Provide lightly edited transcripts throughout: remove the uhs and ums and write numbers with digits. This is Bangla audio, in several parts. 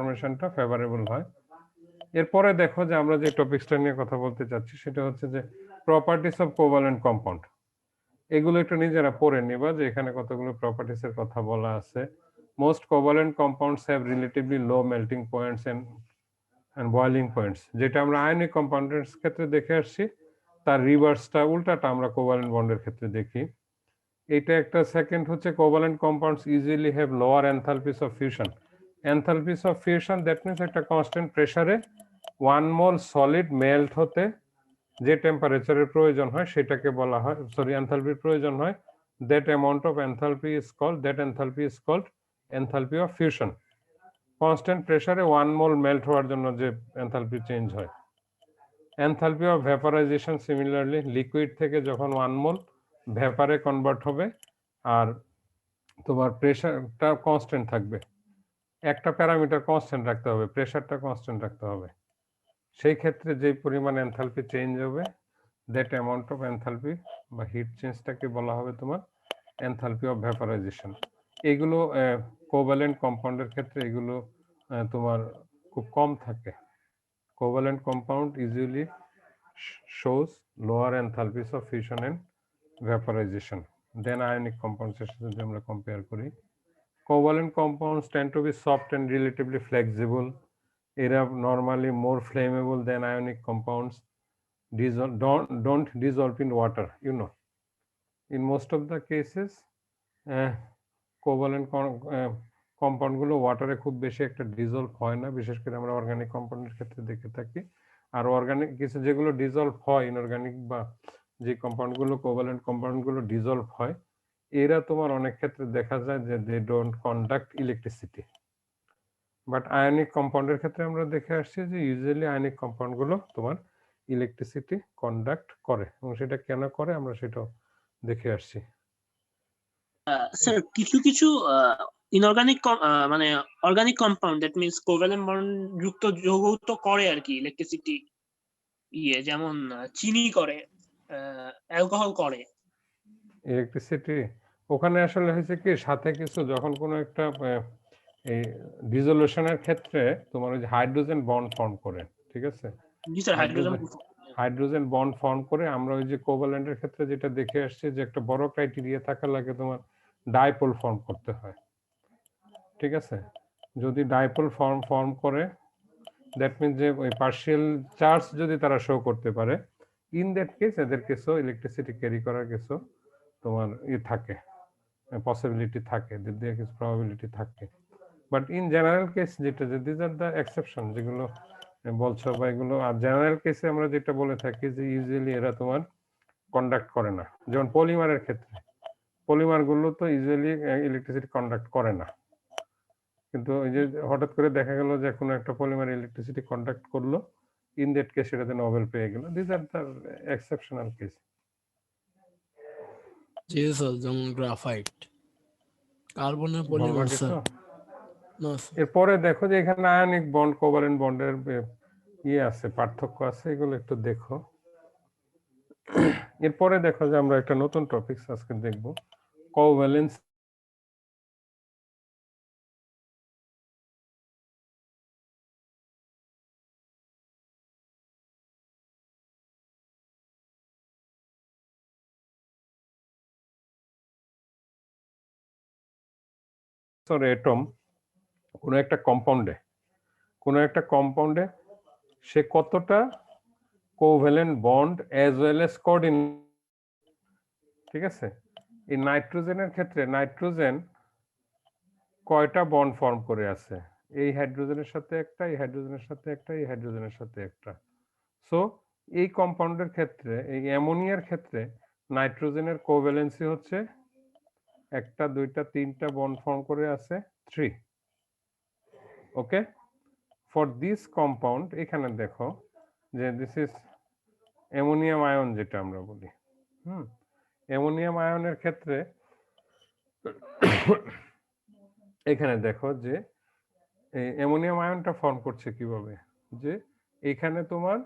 ফরমেশনটা ফেভারেবল হয়। এরপরে দেখো যে আমরা যে টপিকসটা নিয়ে কথা বলতে চাচ্ছি সেটা হচ্ছে যে প্রপার্টিস অফ কোভালেন্ট কম্পাউন্ড। এগুলো একটু নিজেরা পড়ে নিবা যে এখানে কতগুলো প্রপার্টিস এর কথা বলা আছে। Most covalent compounds have relatively low melting points and boiling points, যেটা আমরা আয়নিক কম্পাউন্ডের ক্ষেত্রে দেখে আসছি তার রিভার্সটা উল্টাটা আমরা কোভালেন্ট বন্ডের ক্ষেত্রে দেখি। এটা একটা। সেকেন্ড হচ্ছে covalent compounds easily have lower enthalpies of fusion. Enthalpies of fusion that means একটা কনস্ট্যান্ট প্রেসারে 1 মোল সলিড মেল্ট হতে যে টেম্পারেচারের প্রয়োজন হয় সেটাকে বলা হয়, সরি, এনথালপির প্রয়োজন হয়, that amount of enthalpy is called enthalpy of fusion. Constant প্রেসারে 1 মোল মেল্ট হওয়ার জন্য যে এনথালপি চেঞ্জ হয়। Enthalpy of vaporisation similarly liquid থেকে যখন 1 মোল ভ্যাপারে কনভার্ট হবে আর তোমার প্রেসারটা কনস্ট্যান্ট থাকবে, একটা প্যারামিটার কনস্ট্যান্ট রাখতে হবে, প্রেসারটা কনস্ট্যান্ট রাখতে হবে, সেই ক্ষেত্রে যে পরিমাণ এনথালপি চেঞ্জ হবে দ্যাট অ্যামাউন্ট অফ এনথালপি বা হিট চেঞ্জটাকে বলা হবে তোমার এনথালপি অফ ভ্যাপারাইজেশন। এগুলো কোভালেন্ট কম্পাউন্ডের ক্ষেত্রে এগুলো তোমার খুব কম থাকে। Covalent compound usually shows lower enthalpies of fusion and vaporization then ionic compounds এর সাথে যদি আমরা কম্পেয়ার করি। Covalent compounds tend to be soft and relatively flexible. এরা normally more flammable than ionic compounds. Don't dissolve in water, you know. In most of the cases covalent compound গুলো ওয়াটারে খুব বেশি একটা ডিজলভ হয় না, বিশেষ করে আমরা অর্গানিক কম্পাউন্ডের ক্ষেত্রে দেখে থাকি। আর অর্গানিক কিছু যেগুলো ডিজলভ হয় ইনঅর্গানিক বা যে কম্পাউন্ড গুলো কোভালেন্ট কম্পাউন্ড গুলো ডিজলভ হয় এরা তোমার অনেক ক্ষেত্রে দেখা যায় যে they don't conduct electricity. But ionic কম্পাউন্ডের ক্ষেত্রে আমরা দেখে আসছি যে ইউজুয়ালি আয়নিক কম্পাউন্ড গুলো তোমার ইলেকট্রিসিটি কন্ডাক্ট করে, এবং সেটা কেন করে আমরা সেটাও দেখে আসছি। স্যার কিছু কিছু ইনঅর্গানিক মানে organic compound that means covalent bond যুক্ত যৌগ তো করে আর কি ইলেকট্রিসিটি, যেমন চিনি করে, অ্যালকোহল করে। ইলেকট্রিসিটি ওখানে আসলে হয়েছে কি সাথে কিছু যখন কোনো একটা এই ডিসোলিউশনের ক্ষেত্রে তোমার ওই যে হাইড্রোজেন বন্ড ফর্ম করে, ঠিক আছে, জি স্যার, হাইড্রোজেন বন্ড ফর্ম করে আমরা ওই যে কোভালেন্টের ক্ষেত্রে যেটা দেখে আসছি যে একটা বড় ক্রাইটেরিয়া থাকা লাগে তোমার ডাইপোল ফর্ম করতে হয়, ঠিক আছে। যদি ডাইপোল ফর্ম করে দ্যাট মিনস যে ওই পার্শিয়াল চার্জ যদি তারা শো করতে পারে, ইন দ্যাট কেস এদের কিছু ইলেকট্রিসিটি ক্যারি করার কিছু তোমার থাকে, পসিবিলিটি থাকে, কিছু প্রবাবিলিটি থাকে। বাট ইন জেনারেল কেস যেটা যে দিস আর দ্য এক্সেপশন যেগুলো বলছো বা এগুলো, আর জেনারেল কেসে আমরা যেটা বলে থাকি যে ইউজুয়ালি এরা তোমার কন্ডাক্ট করে না। যেমন পলিমারের ক্ষেত্রে পলিমার গুলো তো ইউজুয়ালি ইলেকট্রিসিটি কন্ডাক্ট করে না, কিন্তু ওই যে হঠাৎ করে দেখা গেল যে কোনো একটা পলিমার ইলেকট্রিসিটি কন্ডাক্ট করলো, ইন দ্যাট কেস সেটাতে নোবেল পেয়ে গেল। This are the exceptional case. G sir, যেমন গ্রাফাইট, কার্বনের পলিমার স্যার। এরপরে দেখো যে এখানে আয়নিক বন্ড কোভালেন্ট বন্ডের আছে, পার্থক্য আছে, এগুলো একটু দেখো। এরপরে দেখো যে আমরা একটা নতুন টপিক আজকে দেখব, কোভ্যালেন্স। এটম কোনো একটা কম্পাউন্ডে সে কতটা covalent bond as well as coordinate, ঠিক আছে। এই নাইট্রোজেনের ক্ষেত্রে নাইট্রোজেন কয়টা বন্ড ফর্ম করে আছে, এই হাইড্রোজেনের সাথে একটা, এই হাইড্রোজেনের সাথে একটা, এই হাইড্রোজেনের সাথে একটা। সো এই কম্পাউন্ডের ক্ষেত্রে, এই অ্যামোনিয়ার ক্ষেত্রে নাইট্রোজেনের কোভ্যালেন্সি হচ্ছে একটা, দুইটা, তিনটা বন্ড ফর্ম করে আছে 3। ওকে, ফর দিস কম্পাউন্ড এখানে দেখো যে দিস ইজ অ্যামোনিয়াম আয়ন যেটা আমরা বলি। অ্যামোনিয়াম আয়নের ক্ষেত্রে এখানে দেখো যে এই অ্যামোনিয়াম আয়নটা ফর্ম করছে কিভাবে, যে এখানে তোমার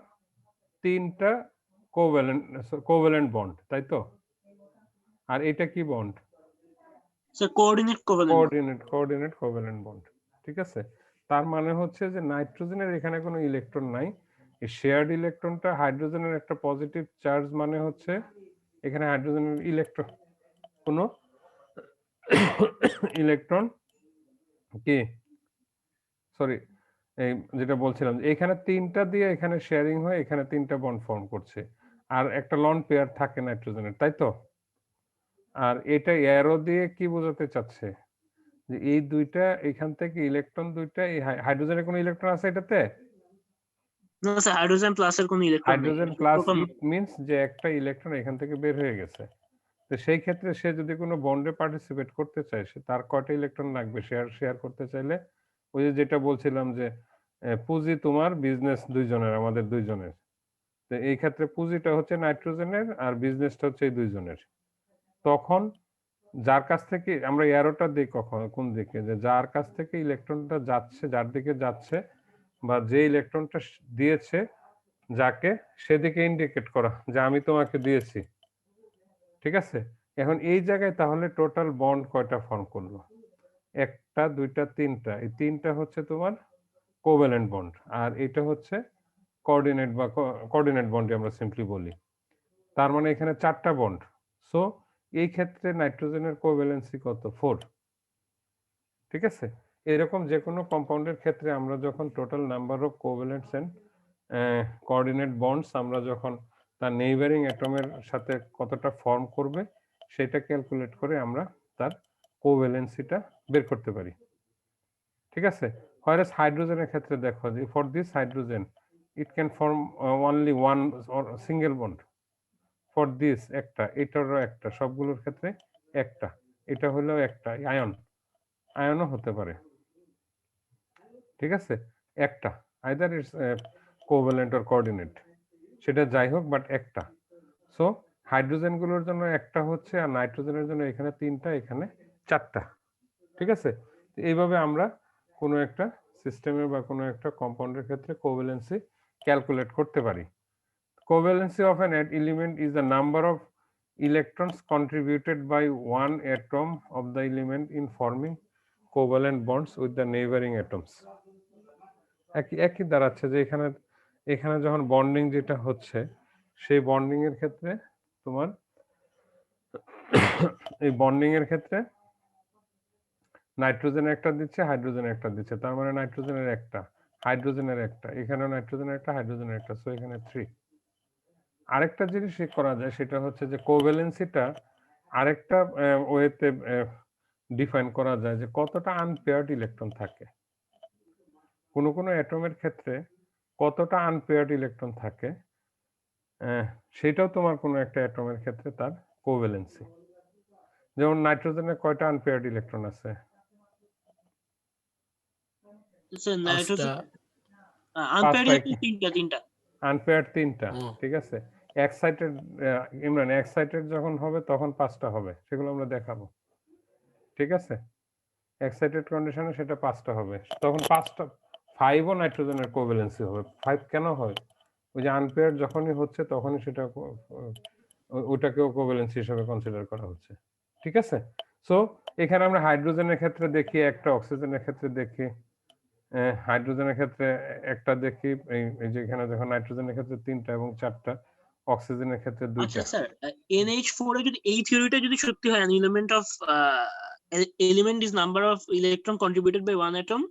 তিনটা কোভ্যালেন্ট বন্ড, তাই তো। আর এটা কি বন্ড? কোঅর্ডিনেট কোভ্যালেন্ট বন্ড, ঠিক আছে। তার মানে হচ্ছে যে নাইট্রোজেনের এখানে কোনো ইলেকট্রন নাই, এই শেয়ার্ড ইলেকট্রনটা হাইড্রোজেনের একটা পজিটিভ চার্জ, মানে হচ্ছে এখানে হাইড্রোজেনের ইলেকট্রন কোনো ইলেকট্রন কি সরি এই যেটা বলছিলাম যে এখানে তিনটা দিয়ে এখানে শেয়ারিং হয়ে এখানে তিনটা বন্ড ফর্ম করছে, আর একটা লন পেয়ার থাকে নাইট্রোজেনের, তাই তো? আর এটা অ্যারো দিয়ে কি বোঝাতে চাচ্ছে যে এই দুইটা এখান থেকে ইলেকট্রন দুইটা, এই হাইড্রোজেনের কোনো ইলেকট্রন আছে এটাতে? না স্যার, হাইড্রোজেন প্লাসের কোনো ইলেকট্রন নেই, হাইড্রোজেন এটা প্লাস প্রথম। ইট মিন্স যে একটা ইলেকট্রন এখান থেকে বের হয়ে গেছে। তো সেই ক্ষেত্রে সে যদি কোনো বন্ডে পার্টিসিপেট করতে চায়, সে তার কয়টা ইলেকট্রন লাগবে শেয়ার করতে চাইলে? ওই যে যেটা বলছিলাম যে পুঁজি তোমার বিজনেস দুইজনের, আমাদের দুইজনের। তো এই ক্ষেত্রে পুঁজিটা হচ্ছে নাইট্রোজেনের আর বিজনেসটা হচ্ছে এই দুইজনের। তখন যার কাছ থেকে আমরা অ্যারোটা দিই কখন কোন দিকে, যে যার কাছ থেকে ইলেকট্রনটা যাচ্ছে, যার দিকে যাচ্ছে বা যে ইলেকট্রনটা দিয়েছে যাকে, সেদিকে ইন্ডিকেট করা যে আমি তোমাকে দিয়েছি। ঠিক আছে, এখন এই জায়গায় তাহলে টোটাল বন্ড কয়টা ফর্ম করলো? একটা, দুইটা, তিনটা। এই তিনটা হচ্ছে তোমার কোভ্যালেন্ট বন্ড, আর এটা হচ্ছে কোঅর্ডিনেট বা কোঅর্ডিনেট বন্ড আমরা সিম্পলি বলি। তার মানে এখানে চারটা বন্ড। সো এই ক্ষেত্রে নাইট্রোজেনের কোভ্যালেন্সি কত? 4। ঠিক আছে, এরকম যে কোনো কম্পাউন্ডের ক্ষেত্রে আমরা যখন total number of covalents and coordinate bonds আমরা যখন তার নেইবারিং অ্যাটমের সাথে কতটা ফর্ম করবে সেটা ক্যালকুলেট করে আমরা তার কোভ্যালেন্সিটা বের করতে পারি। ঠিক আছে, হোয়ারেস হাইড্রোজেনের ক্ষেত্রে দেখো যে for this hydrogen it can form only one or single bond. For this একটা, এটারও একটা, সবগুলোর ক্ষেত্রে একটা, এটা হলো একটা আয়ন, আয়নও হতে পারে। ঠিক আছে, একটা, either it's covalent or coordinate, সেটা যাই হোক, বাট একটা। সো হাইড্রোজেন গুলোর জন্য একটা হচ্ছে, আর নাইট্রোজেনের জন্য এখানে তিনটা, এখানে চারটা। ঠিক আছে, এইভাবে আমরা কোনো একটা সিস্টেমের বা কোনো একটা কম্পাউন্ডের ক্ষেত্রে কোভ্যালেন্সি ক্যালকুলেট করতে পারি। Covalency of an element is the number of electrons contributed by one atom of the element in forming covalent bonds with the neighboring atoms. একই দাঁড়াচ্ছে যে এখানে এখানে যখন বন্ডিং যেটা হচ্ছে, সেই বন্ডিং এর ক্ষেত্রে তোমার এই বন্ডিং এর ক্ষেত্রে নাইট্রোজেন একটা দিচ্ছে, হাইড্রোজেন একটা দিচ্ছে, তার মানে নাইট্রোজেনের একটা, হাইড্রোজেনের একটা, এখানেও নাইট্রোজেনের একটা, হাইড্রোজেনের একটা, সো এখানে 3। আরেকটা জিনিস করা যায়, সেটা হচ্ছে যে কোভ্যালেন্সিটা আরেকটা ওয়েতে ডিফাইন করা যায় যে কতটা আনপেয়ার্ড ইলেকট্রন থাকে। কোনো কোনো অ্যাটমের ক্ষেত্রে কতটা আনপেয়ার্ড ইলেকট্রন থাকে, সেটাও তোমার কোনো একটা অ্যাটমের ক্ষেত্রে তার কোভ্যালেন্সি। যেমন নাইট্রোজেনের কয়টা আনপেয়ার্ড ইলেকট্রন আছে? স্যার নাইট্রোজেন পাঁচটা। আনপেয়ার্ড পাঁচটা। ইলেকট্রন তিনটা। আনপেয়ার্ড তিনটা। হুম। ঠিক আছে, এক্সাইটেড ইমরান, এক্সাইটেড যখন হবে তখন 5টা হবে, সেগুলো আমরা দেখাবো। ঠিক আছে, এক্সাইটেড কন্ডিশনে সেটা 5টা হবে, তখন 5টা 5ও নাইট্রোজেনের কোভ্যালেন্সি হবে। 5 কেন হয়? ওই যে আনপেয়ার যখনই হচ্ছে তখনই সেটা ওটাকেও কোভ্যালেন্সি হিসেবে কনসিডার করা হচ্ছে। ঠিক আছে, সো এখানে আমরা হাইড্রোজেনের ক্ষেত্রে দেখি একটা, অক্সিজেনের ক্ষেত্রে দেখি হাইড্রোজেনের ক্ষেত্রে একটা দেখি, এই যে এখানে দেখো নাইট্রোজেনের ক্ষেত্রে 3টা এবং 4টা, অক্সিজেনের ক্ষেত্রে 2টা। আচ্ছা স্যার, NH4 এ যদি এই থিওরিটা যদি সত্যি হয়, an element of element is number of electron contributed by one atom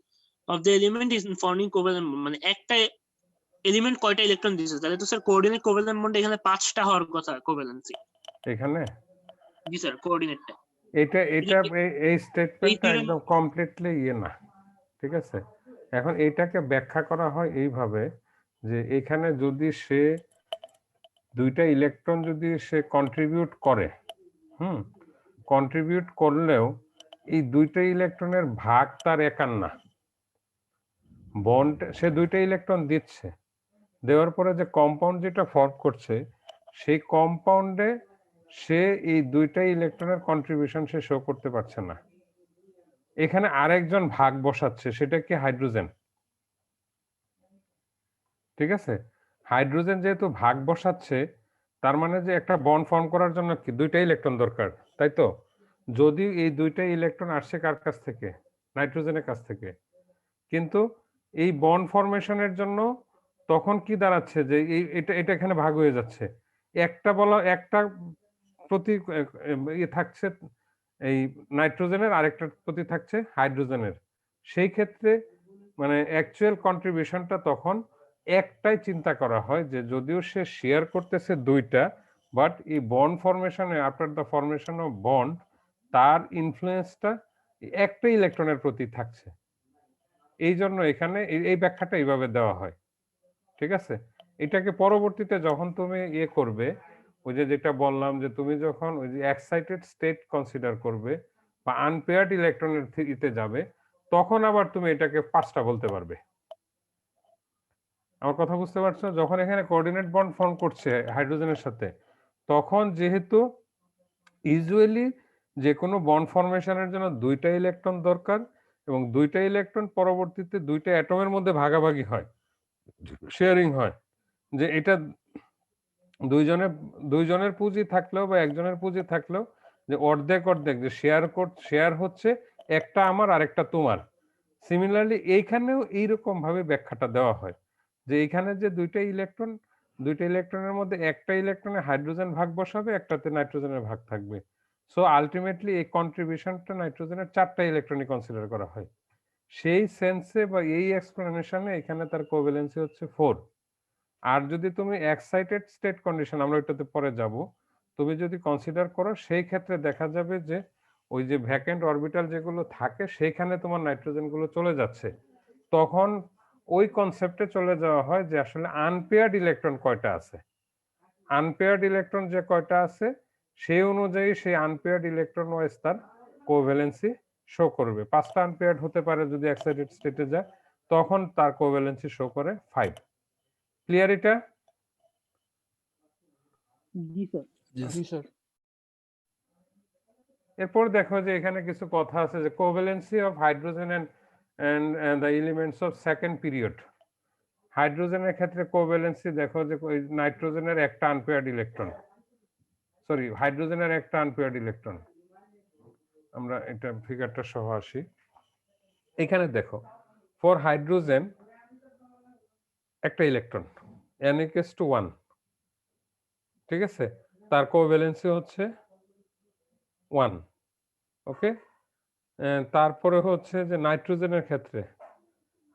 of the element is forming covalent bond, মানে একটা এলিমেন্ট কয়টা ইলেকট্রন দিয়েছে, তাহলে তো স্যার কোঅর্ডিনেট কোভ্যালেন্ট বন্ড এখানে 5টা হওয়ার কথা কোভ্যালেন্সি। এখানে জি স্যার, কোঅর্ডিনেটটা এটা এই স্টেটমেন্টটা থিওরেম। একদম কমপ্লিটলি ইয়ে না। ঠিক আছে, এখন এটাকে ব্যাখ্যা করা হয় এইভাবে যে এখানে যদি সে দুইটা ইলেকট্রন যদি সে কন্ট্রিবিউট করে, কন্ট্রিবিউট করলেও এই দুইটা ইলেকট্রনের ভাগ তার একার না, বন্ড সে দুইটা ইলেকট্রন দিচ্ছে, দেওয়ার পরে যে কম্পাউন্ড যেটা ফর্ম করছে, সেই কম্পাউন্ডে সে এই দুইটা ইলেকট্রনের কন্ট্রিবিউশন সে শো করতে পারছে না, এখানে আরেকজন ভাগ বসাচ্ছে, সেটা কি হাইড্রোজেন। ঠিক আছে, হাইড্রোজেন যেহেতু ভাগ বসাচ্ছে, তার মানে যে একটা বন্ড ফর্ম করার জন্য কি দুইটা ইলেকট্রন দরকার, তাই তো? যদি এই দুইটা ইলেকট্রন আসছে কার কাছ থেকে? নাইট্রোজেনের কাছ থেকে, কিন্তু এই বন্ড ফরমেশনের জন্য তখন কি দাঁড়াচ্ছে যে এটা এটা এখানে ভাগ হয়ে যাচ্ছে, একটা প্রতি ইয়ে থাকছে এই নাইট্রোজেনের, আরেকটার প্রতি থাকছে হাইড্রোজেনের। সেই ক্ষেত্রে মানে অ্যাকচুয়াল কন্ট্রিবিউশনটা তখন একটাই চিন্তা করা হয় যে যদিও সে শেয়ার করতেছে দুইটা, বাট এই বন্ড ফরমেশনে after the formation of bond তার ইনফ্লুয়েন্সটা একটা ইলেকট্রনের প্রতি থাকছে। এই জন্য এখানে এই ব্যাখ্যাটা এইভাবে দেওয়া হয়, ঠিক আছে। এটাকে পরবর্তীতে যখন তুমি ইয়ে করবে, ওই যে যেটা বললাম যে তুমি যখন ওই যে এক্সাইটেড স্টেট কনসিডার করবে বা আনপেয়ার্ড ইলেকট্রনের ইতে যাবে, তখন আবার তুমি এটাকে পাঁচটা বলতে পারবে। আমার কথা বুঝতে পারছো? যখন এখানে কোঅর্ডিনেট বন্ড ফর্ম করছে হাইড্রোজেনের সাথে, তখন যেহেতু ইউজুয়ালি যে কোনো বন্ড ফরমেশনের জন্য দুইটা ইলেকট্রন দরকার, এবং দুইটা ইলেকট্রন পরবর্তীতে দুইটা অ্যাটমের মধ্যে ভাগাভাগি হয়, শেয়ারিং হয়। যে এটা দুইজনের পুঁজি থাকলেও বা একজনের পুঁজি থাকলেও যে অর্ধেক অর্ধেক যে শেয়ার হচ্ছে, একটা আমার আরেকটা তোমার। সিমিলারলি এইখানেও এইরকম ভাবে ব্যাখ্যাটা দেওয়া হয় যে এইখানে যে দুইটা ইলেকট্রনের মধ্যে একটা ইলেকট্রনে হাইড্রোজেন ভাগ বসাবে, একটাতে নাইট্রোজেনের ভাগ থাকবে। সো আলটিমেটলি এই কন্ট্রিবিউশনটা নাইট্রোজেনের চারটা ইলেকট্রনই কনসিডার করা হয়। সেই সেন্সে বা এই এক্সপ্লেনেশনে এখানে তার কোভ্যালেন্সি হচ্ছে 4। আর যদি তুমি এক্সাইটেড স্টেট কন্ডিশন, আমরা ওইটাতে পরে যাব, তুমি যদি কনসিডার করো, সেই ক্ষেত্রে দেখা যাবে যে ওই যে ভ্যাকেন্ট অরবিটাল যেগুলো থাকে সেইখানে তোমার নাইট্রোজেন গুলো চলে যাচ্ছে। তখন ওই কনসেপ্টে চলে যাওয়া হয় যে আসলে আনপেয়ার্ড ইলেকট্রন কয়টা আছে। আনপেয়ার্ড ইলেকট্রন যে কয়টা আছে সেই অনুযায়ী সেই আনপেয়ার্ড ইলেকট্রন ওয়াইজ তার কোভ্যালেন্সি শো করবে। 5টা আনপেয়ার্ড হতে পারে যদি এক্সাইটেড স্টেটে যায়, তখন তার কোভ্যালেন্সি শো করে 5। ক্লিয়ার এটা? জি স্যার। Yes. জি স্যার। এরপর দেখো যে এখানে কিছু কথা আছে যে covalency of hydrogen and the elements of second period. হাইড্রোজেনের ক্ষেত্রে কোভ্যালেন্সি দেখো যে নাইট্রোজেনের একটা আনপেয়ার্ড ইলেকট্রন, সরি হাইড্রোজেনের একটা আনপেয়ার্ড ইলেকট্রন। আমরা এটা ফিগারটা সহ আসি। এখানে দেখো ফর হাইড্রোজেন একটা ইলেকট্রন n=1, ঠিক আছে, তার কোভ্যালেন্সি হচ্ছে 1। ওকে, তারপরে হচ্ছে যে নাইট্রোজেনের ক্ষেত্রে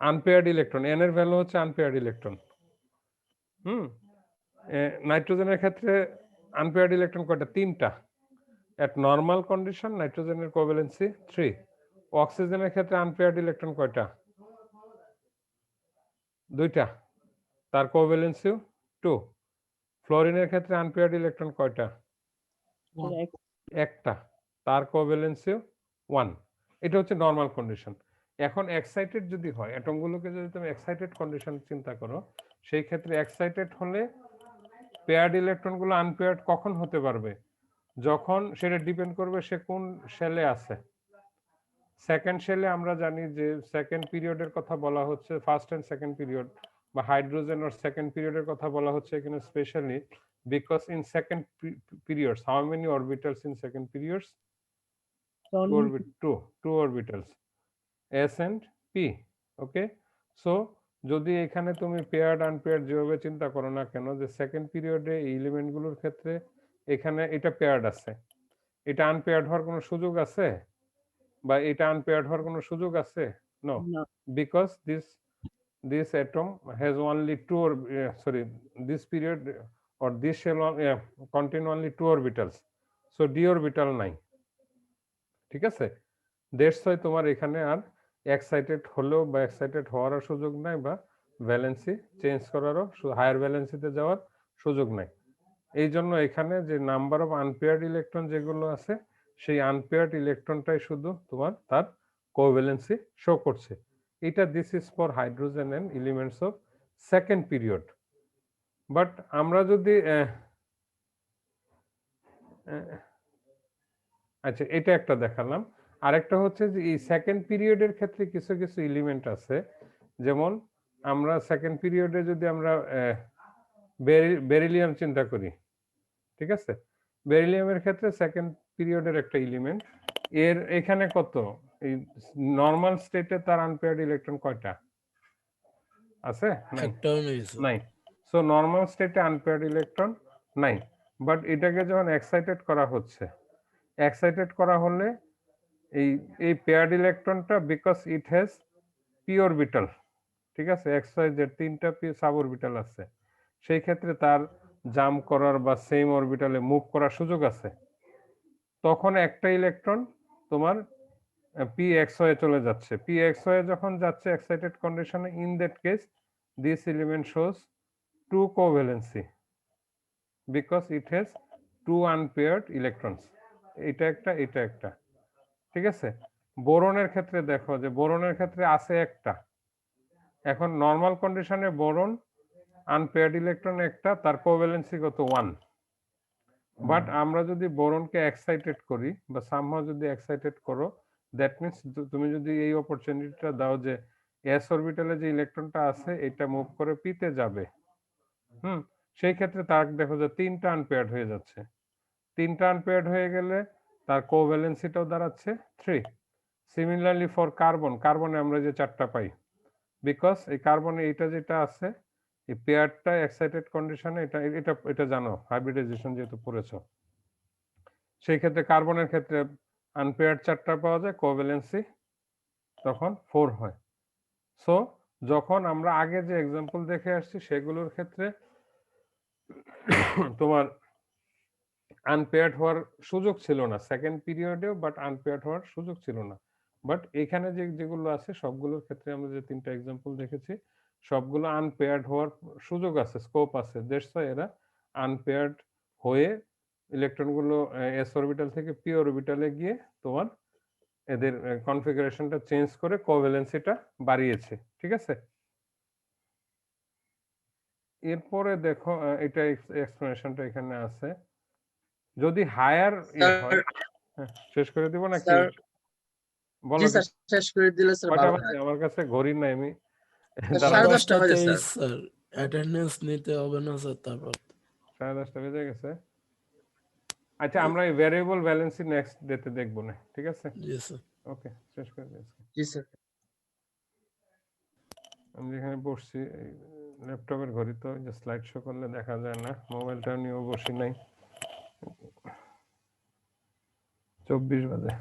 আনপেয়ার্ড ইলেকট্রন, n এর ভ্যালু হচ্ছে আনপেয়ার্ড ইলেকট্রন। নাইট্রোজেনের ক্ষেত্রে আনপেয়ার্ড ইলেকট্রন কয়টা? 3টা। এট নরমাল কন্ডিশন নাইট্রোজেনের কোভ্যালেন্সি 3। অক্সিজেনের ক্ষেত্রে আনপেয়ার্ড ইলেকট্রন কয়টা? 2টা, তার কোভ্যালেন্সি 2। ফ্লোরিনের ক্ষেত্রে আনপেয়ার্ড ইলেকট্রন কয়টা? একটা, তার কোভ্যালেন্সি 1। এটা হচ্ছে নরমাল কন্ডিশন। এখন এক্সাইটেড যদি হয়, অ্যাটমগুলোকে যদি তুমি এক্সাইটেড কন্ডিশন চিন্তা করো, সেই ক্ষেত্রে এক্সাইটেড হলে পেয়ার্ড ইলেকট্রনগুলো আনপেয়ার্ড কখন হতে পারবে? যখন সেটা ডিপেন্ড করবে সে কোন শেলে আছে। সেকেন্ড শেলে আমরা জানি যে সেকেন্ড পিরিয়ডের কথা বলা হচ্ছে, ফার্স্ট এন্ড সেকেন্ড পিরিয়ড বা হাইড্রোজেন আর সেকেন্ড পিরিয়ডের কথা বলা হচ্ছে এখানে specially because in second periods how many orbitals in second periods? Two orbitals, s and p. Okay, so যদি এখানে তুমি পেয়ার্ড আনপেয়ার্ড যেভাবে চিন্তা করো না কেন, যে সেকেন্ড পিরিয়ডে এই এলিমেন্টগুলোর ক্ষেত্রে এখানে এটা পেয়ার্ড আছে, এটা আনপেয়ার্ড হওয়ার কোনো সুযোগ আছে? বা এটা আনপেয়ার্ড হওয়ার কোনো সুযোগ আছে? No, because this atom has only this period or this shell contain only 2 orbitals, so d orbital নাই, ঠিক আছে। দ্যাটস ওয়াই তোমার এখানে আর এক্সাইটেড হলেও বা এক্সাইটেড হওয়ার সুযোগ নাই, বা ভ্যালেন্সি চেঞ্জ করারও, হায়ার ভ্যালেন্সিতে যাওয়ার সুযোগ নাই। এই জন্য এখানে যে নাম্বার অফ আনপেয়ার্ড ইলেকট্রন যেগুলো আছে, সেই আনপেয়ার্ড ইলেকট্রনটাই শুধু তোমার তার কোভ্যালেন্সি শো করছে। এটা this is for hydrogen and elements of second period. But আমরা যদি আচ্ছা, এটা একটা দেখালাম। আরেকটা হচ্ছে যে এই সেকেন্ড পিরিয়ডের ক্ষেত্রে কিছু কিছু এলিমেন্ট আছে, যেমন আমরা সেকেন্ড পিরিয়ডে যদি আমরা বেরিলিয়াম চিন্তা করি, ঠিক আছে, বেরিলিয়ামের ক্ষেত্রে সেকেন্ড পিরিয়ডের একটা এলিমেন্ট, এর এখানে কত এই নরমাল স্টেটে তার আনপেয়ার্ড ইলেকট্রন কয়টা আছে? নাই। একটাও নেই স্যার। নাই। সো নরমাল স্টেটে আনপেয়ার্ড ইলেকট্রন নাই, বাট এটাকে যখন এক্সাইটেড করা হচ্ছে, এক্সাইটেড করা হলে এই পেয়ার্ড ইলেকট্রনটা, because it has P orbital, ঠিক আছে, এক্স ওয়াই জেড তিনটা পি সাব অরবিটাল আছে, সেই ক্ষেত্রে তার জাম্প করার বা সেম অরবিটালে মুভ করার সুযোগ আছে। তখন একটা ইলেকট্রন তোমার পি এক্স ওয়ে চলে যাচ্ছে। পি এক্স ওয়ে যখন যাচ্ছে এক্সাইটেড কন্ডিশনে, in that case this element shows two covalency because it has two unpaired electrons. এটা একটা, এটা একটা, ঠিক আছে। বোরনের ক্ষেত্রে দেখো যে বোরনের ক্ষেত্রে আছে একটা। এখন নর্মাল কন্ডিশনে বোরন আনপেয়ার্ড ইলেকট্রন একটা, তার কোভ্যালেন্সি কত 1। বাট আমরা যদি বোরনকে এক্সাইটেড করি বা সামহাও যদি এক্সাইটেড করো, দ্যাট মিন্স তুমি যদি এই অপরচুনিটিটা দাও যে এস অরবিটালে যে ইলেকট্রনটা আছে এটা মুভ করে পিতে যাবে, সেই ক্ষেত্রে তার দেখো যে তিনটা আনপেয়ার্ড হয়ে যাচ্ছে। তিনটা আনপেয়ার্ড হয়ে গেলে তার কোভ্যালেন্সিটাও দাঁড়াচ্ছে 3। সিমিলারলি ফর কার্বন, কার্বনে আমরা যে চারটা পাই, বিকজ এই কার্বনে এইটা যেটা আছে এই পেয়ারটা এক্সাইটেড কন্ডিশনে, এটা এটা এটা জানো হাইব্রিডাইজেশন যেহেতু পড়েছো, সেই ক্ষেত্রে কার্বনের ক্ষেত্রে আনপেয়ার্ড চারটা পাওয়া যায়, কোভ্যালেন্সি তখন 4 হয়। সো যখন আমরা আগে যে এক্সাম্পল দেখে আসছি সেগুলোর ক্ষেত্রে তোমার আনপেয়ার্ড হওয়ার সুযোগ ছিল না সেকেন্ড পিরিয়ডেও, বাট আনপেয়ার্ড হওয়ার সুযোগ ছিল না। বাট এখানে যেগুলো আছে সবগুলোর ক্ষেত্রে আমরা যে তিনটা এক্সাম্পল দেখেছি সবগুলো আনপেয়ার্ড হওয়ার সুযোগ আছে, স্কোপ আছে, দ্যাটস ওয়াই এরা আনপেয়ার্ড হয়ে ইলেকট্রনগুলো এস অরবিটাল থেকে পি অরবিটালে গিয়ে তোমার এদের কনফিগারেশনটা চেঞ্জ করে কোভ্যালেন্সিটা বাড়িয়েছে, ঠিক আছে। এরপরে দেখো এটা এক্সপ্লেনেশনটা এখানে আছে। যদি হায়ার হয়, শেষ করে দিব নাকি? স্যার বলো জি স্যার শেষ করে দিলে স্যার কয়টা ভালো বাজে? হয়। আমার কাছে ঘড়ি নাই, আমি সাড়ে দাঁড়াও, 10টা বাজে 10:23 স্যার। স্যার। অ্যাটেন্ডেন্স নিতে হবে না স্যার তারপর? 10:30 বেজে গেছে। আচ্ছা আমরা এই ভ্যারিয়েবল ভ্যালেন্সি নেক্সট ডেতে দেখবো না, ঠিক আছে? জি স্যার। ওকে, শেষ করে দিয়েছি। জি স্যার। আমি যেখানে বসছি ল্যাপটপের ঘড়ি তো যে স্লাইড শো করলে দেখা যায় না, মোবাইলটা নিয়েও বসি নাই, 24 বাজে।